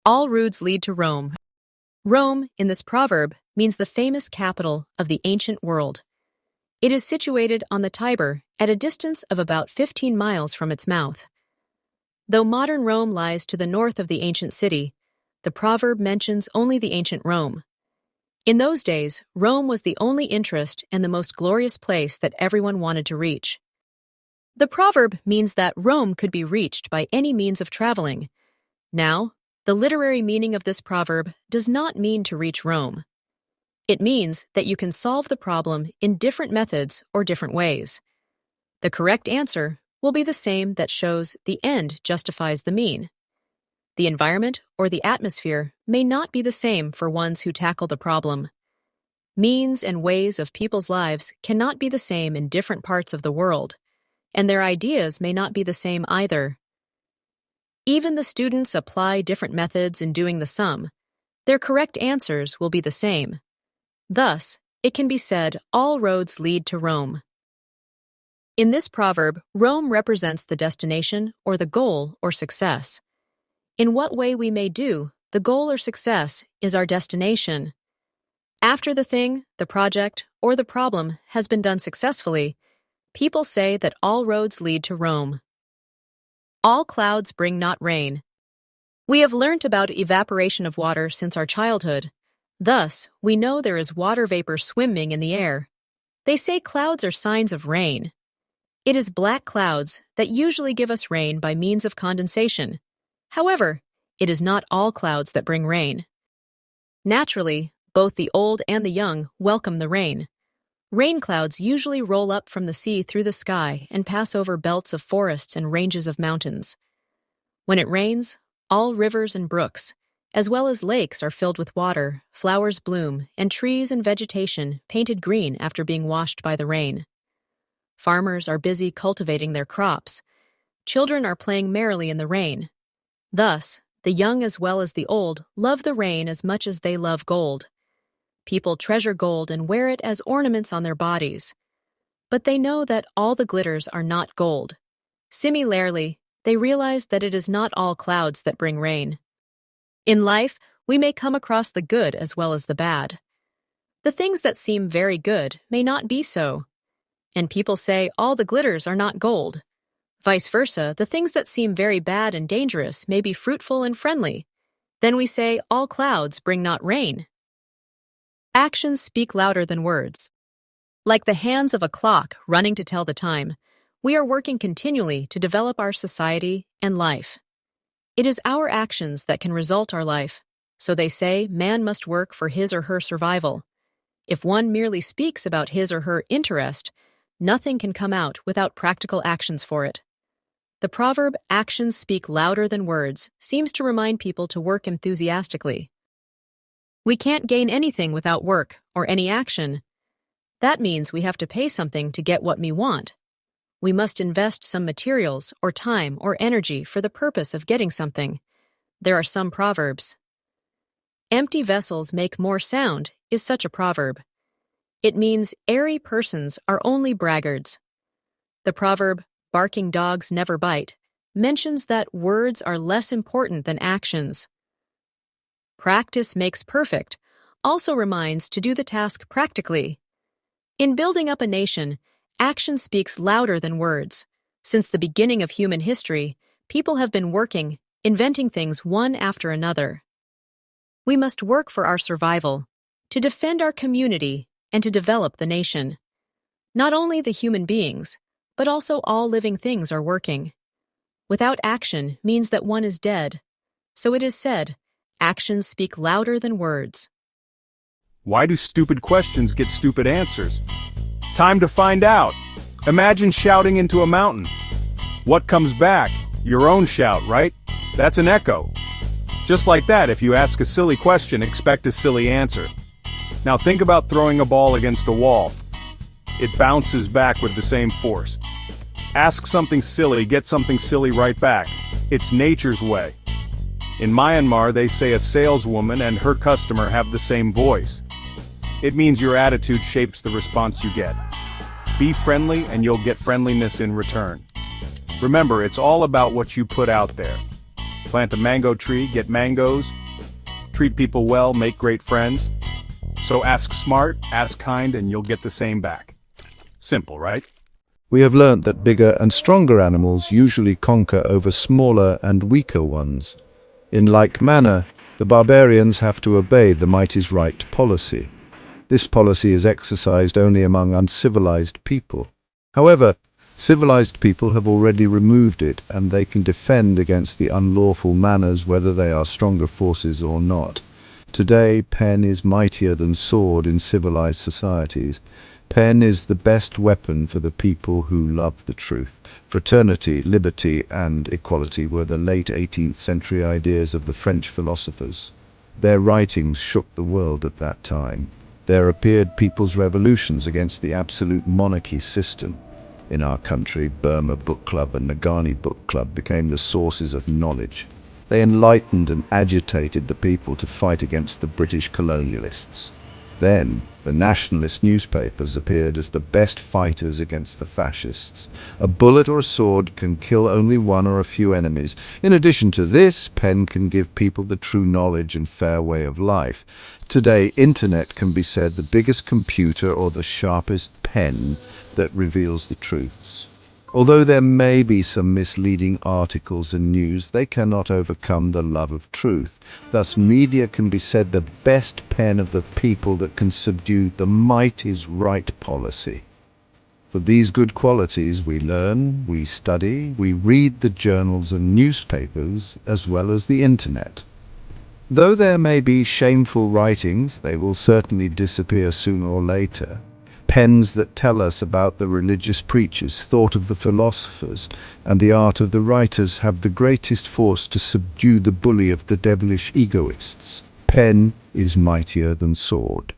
All roads lead to Rome. Rome, in this proverb, means the famous capital of the ancient world. It is situated on the Tiber at a distance of about 15 miles from its mouth. Though modern Rome lies to the north of the ancient city, the proverb mentions only the ancient Rome. In those days, Rome was the only interest and the most glorious place that everyone wanted to reach. The proverb means that Rome could be reached by any means of traveling. Now, the literary meaning of this proverb does not mean to reach Rome. It means that you can solve the problem in different methods or different ways. The correct answer will be the same that shows the end justifies the mean. The environment or the atmosphere may not be the same for ones who tackle the problem. Means and ways of people's lives cannot be the same in different parts of the world, and their ideas may not be the same either. Even the students apply different methods in doing the sum. Their correct answers will be the same. Thus, it can be said all roads lead to Rome. In this proverb, Rome represents the destination or the goal or success. In what way we may do, the goal or success is our destination. After the thing, the project, or the problem has been done successfully, people say that all roads lead to Rome. All clouds bring not rain. We have learnt about evaporation of water since our childhood. Thus, we know there is water vapor swimming in the air. They say clouds are signs of rain. It is black clouds that usually give us rain by means of condensation. However, it is not all clouds that bring rain. Naturally, both the old and the young welcome the rain. Rain clouds usually roll up from the sea through the sky and pass over belts of forests and ranges of mountains. When it rains, all rivers and brooks, as well as lakes, are filled with water, flowers bloom, and trees and vegetation painted green after being washed by the rain. Farmers are busy cultivating their crops. Children are playing merrily in the rain. Thus, the young as well as the old love the rain as much as they love gold. People treasure gold and wear it as ornaments on their bodies. But they know that all the glitters are not gold. Similarly, they realize that it is not all clouds that bring rain. In life, we may come across the good as well as the bad. The things that seem very good may not be so. And people say all the glitters are not gold. Vice versa, the things that seem very bad and dangerous may be fruitful and friendly. Then we say all clouds bring not rain. Actions speak louder than words. Like the hands of a clock running to tell the time, we are working continually to develop our society and life. It is our actions that can result our life, so they say man must work for his or her survival. If one merely speaks about his or her interest, nothing can come out without practical actions for it. The proverb, actions speak louder than words, seems to remind people to work enthusiastically. We can't gain anything without work or any action. That means we have to pay something to get what we want. We must invest some materials or time or energy for the purpose of getting something. There are some proverbs. Empty vessels make more sound is such a proverb. It means airy persons are only braggarts. The proverb, barking dogs never bite, mentions that words are less important than actions. Practice makes perfect also reminds to do the task practically. In building up a nation, action speaks louder than words. Since the beginning of human history, people have been working, inventing things one after another. We must work for our survival, to defend our community, and to develop the nation. Not only the human beings, but also all living things are working. Without action means that one is dead. So it is said, actions speak louder than words. Why do stupid questions get stupid answers? Time to find out. Imagine shouting into a mountain. What comes back? Your own shout, right? That's an echo. Just like that, if you ask a silly question, expect a silly answer. Now think about throwing a ball against a wall. It bounces back with the same force. Ask something silly, get something silly right back. It's nature's way. In Myanmar, they say a saleswoman and her customer have the same voice. It means your attitude shapes the response you get. Be friendly and you'll get friendliness in return. Remember, it's all about what you put out there. Plant a mango tree, get mangoes. Treat people well, make great friends. So ask smart, ask kind, and you'll get the same back. Simple, right? We have learnt that bigger and stronger animals usually conquer over smaller and weaker ones. In like manner, the barbarians have to obey the might is right policy. This policy is exercised only among uncivilized people. However, civilized people have already removed it, and they can defend against the unlawful manners whether they are stronger forces or not. Today, pen is mightier than sword in civilized societies. Pen is the best weapon for the people who love the truth. Fraternity, liberty, and equality were the late 18th century ideas of the French philosophers. Their writings shook the world at that time. There appeared people's revolutions against the absolute monarchy system. In our country, Burma Book Club and Nagani Book Club became the sources of knowledge. They enlightened and agitated the people to fight against the British colonialists. Then, the nationalist newspapers appeared as the best fighters against the fascists. A bullet or a sword can kill only one or a few enemies. In addition to this, pen can give people the true knowledge and fair way of life. Today, internet can be said the biggest computer or the sharpest pen that reveals the truths. Although there may be some misleading articles and news, they cannot overcome the love of truth. Thus, media can be said the best pen of the people that can subdue the might is right policy. For these good qualities we learn, we study, we read the journals and newspapers, as well as the internet. Though there may be shameful writings, they will certainly disappear sooner or later. Pens that tell us about the religious preachers, thought of the philosophers, and the art of the writers have the greatest force to subdue the bully of the devilish egoists. Pen is mightier than sword.